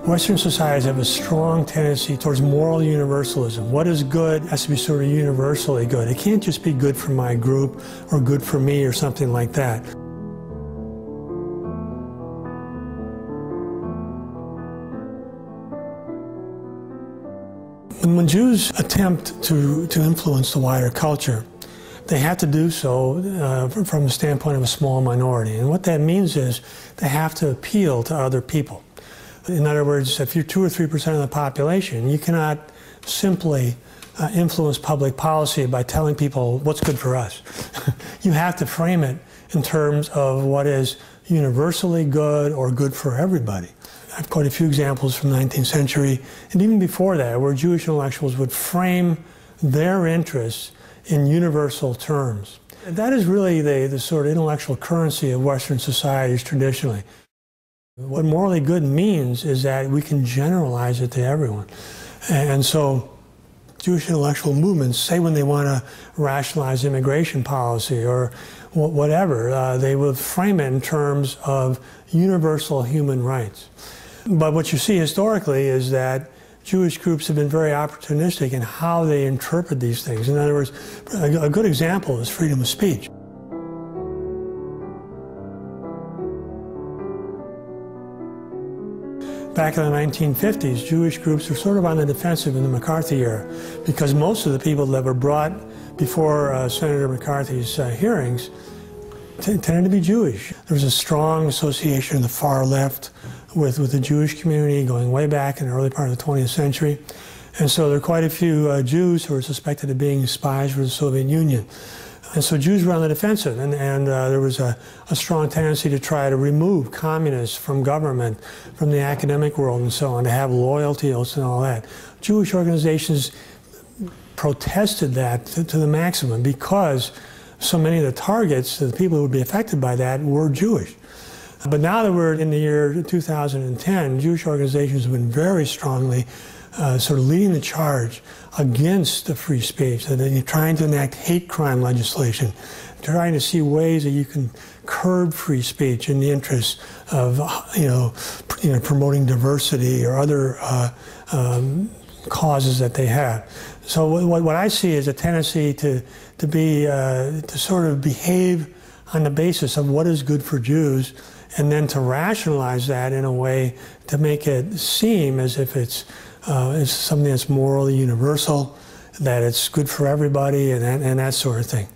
Western societies have a strong tendency towards moral universalism. What is good has to be sort of universally good. It can't just be good for my group or good for me or something like that. When Jews attempt to influence the wider culture, they have to do so from the standpoint of a small minority. And what that means is they have to appeal to other people. In other words, if you're 2 or 3% of the population, you cannot simply influence public policy by telling people what's good for us. You have to frame it in terms of what is universally good or good for everybody. I've quite a few examples from the 19th century, and even before that, where Jewish intellectuals would frame their interests in universal terms. That is really the sort of intellectual currency of Western societies traditionally. What morally good means is that we can generalize it to everyone. And so Jewish intellectual movements say when they want to rationalize immigration policy or whatever, they will frame it in terms of universal human rights. But what you see historically is that Jewish groups have been very opportunistic in how they interpret these things. In other words, a good example is freedom of speech. Back in the 1950s, Jewish groups were sort of on the defensive in the McCarthy era because most of the people that were brought before Senator McCarthy's hearings tended to be Jewish. There was a strong association in the far left with the Jewish community going way back in the early part of the 20th century. And so there are quite a few Jews who were suspected of being spies for the Soviet Union. And so Jews were on the defensive, and there was a strong tendency to try to remove communists from government, from the academic world and so on, to have loyalty oaths and all that. Jewish organizations protested that to the maximum because so many of the targets, the people who would be affected by that, were Jewish. But now that we're in the year 2010, Jewish organizations have been very strongly sort of leading the charge against the free speech. They're trying to enact hate crime legislation, trying to see ways that you can curb free speech in the interest of promoting diversity or other causes that they have. So what I see is a tendency to sort of behave on the basis of what is good for Jews, and then to rationalize that in a way to make it seem as if it's something that's morally universal, that it's good for everybody, and that sort of thing.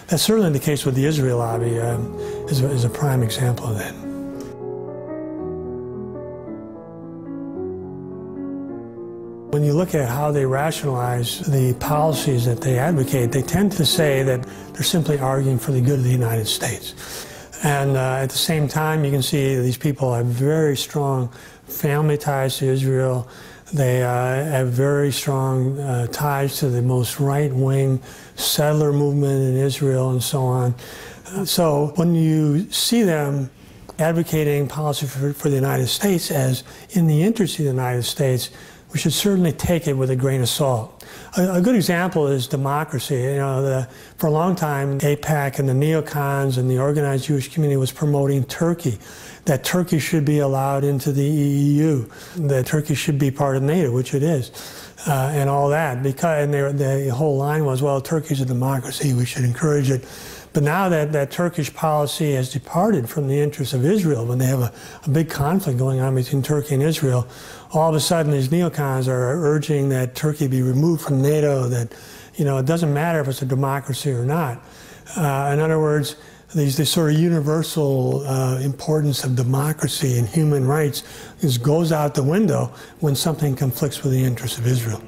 That's certainly the case with the Israel lobby, is a prime example of that. When you look at how they rationalize the policies that they advocate, they tend to say that they're simply arguing for the good of the United States. And at the same time, you can see these people have very strong family ties to Israel. They have very strong ties to the most right-wing settler movement in Israel and so on. So when you see them advocating policy for the United States as in the interest of the United States, we should certainly take it with a grain of salt. A good example is democracy. For a long time, AIPAC and the neocons and the organized Jewish community was promoting Turkey, that Turkey should be allowed into the EU, that Turkey should be part of NATO, which it is, and all that. And the whole line was, well, Turkey's a democracy, we should encourage it. But now that Turkish policy has departed from the interests of Israel, when they have a big conflict going on between Turkey and Israel, all of a sudden these neocons are urging that Turkey be removed from NATO, that it doesn't matter if it's a democracy or not. In other words, this sort of universal importance of democracy and human rights goes out the window when something conflicts with the interests of Israel.